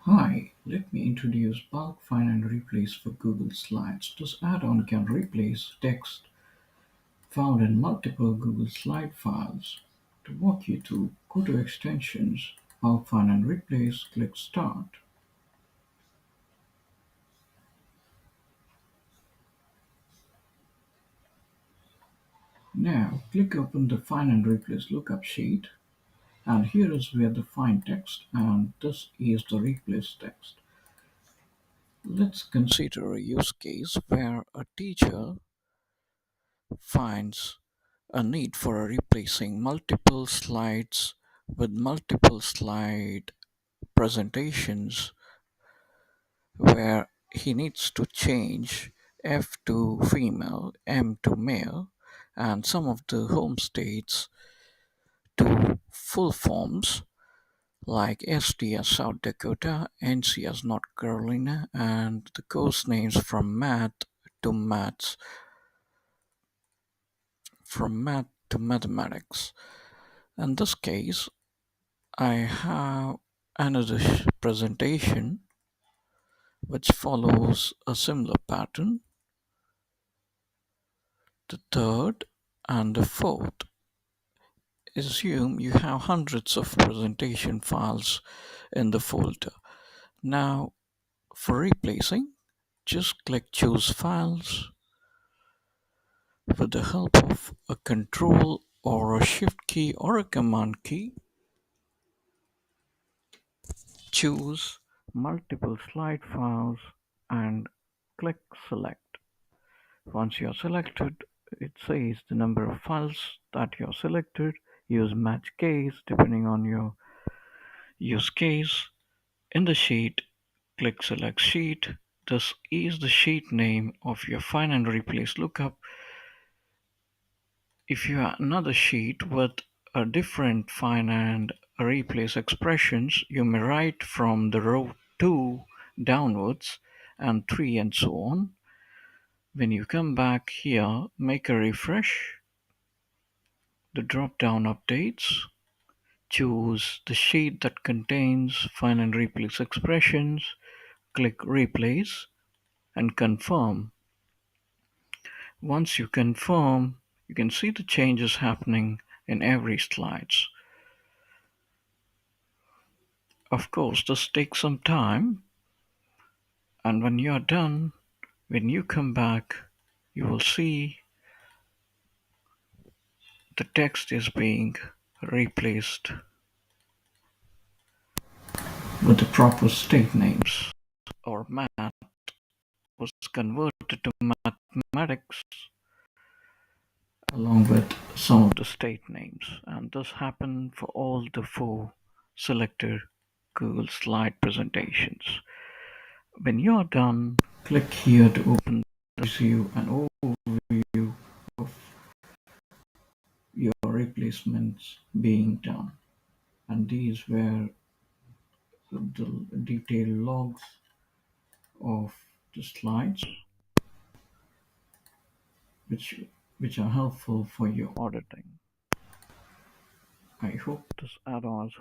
Hi, let me introduce Bulk Find and Replace for Google Slides. This add-on can replace text found in multiple Google Slide files. To walk you through, go to Extensions, Bulk Find and Replace, click Start. Now, click Open the Find and Replace lookup sheet, and here is where the find text, and this is the replace text. Let's consider a use case where a teacher finds a need for replacing multiple slides with multiple slide presentations where he needs to change F to female, M to male, and some of the home states to full forms like SD as South Dakota, NC as North Carolina, and the course names from math to mathematics. In this case, I have another presentation which follows a similar pattern. The third and the fourth. Assume you have hundreds of presentation files in the folder. Now, for replacing, just click Choose Files. With the help of a Control or a Shift key or a Command key, choose multiple slide files and click Select. Once you're selected, it says the number of files that you're selected. Use match case depending on your use case. In the sheet, click Select Sheet. This is the sheet name of your Find and Replace lookup. If you have another sheet with a different Find and Replace expressions, you may write from the row 2 downwards and 3 and so on. When you come back here, make a refresh. The drop-down updates. Choose the sheet that contains Find and Replace expressions. Click Replace and confirm. Once you confirm, you can see the changes happening in every slides. Of course, this takes some time, and when you're done, when you come back, you will see the text is being replaced with the proper state names, or math was converted to mathematics along with some of the state names, and this happened for all the 4 selected Google Slide presentations. When you're done, click here to open you an overview of your replacements being done, and these were the detailed logs of the slides which are helpful for your auditing. I hope this add-ons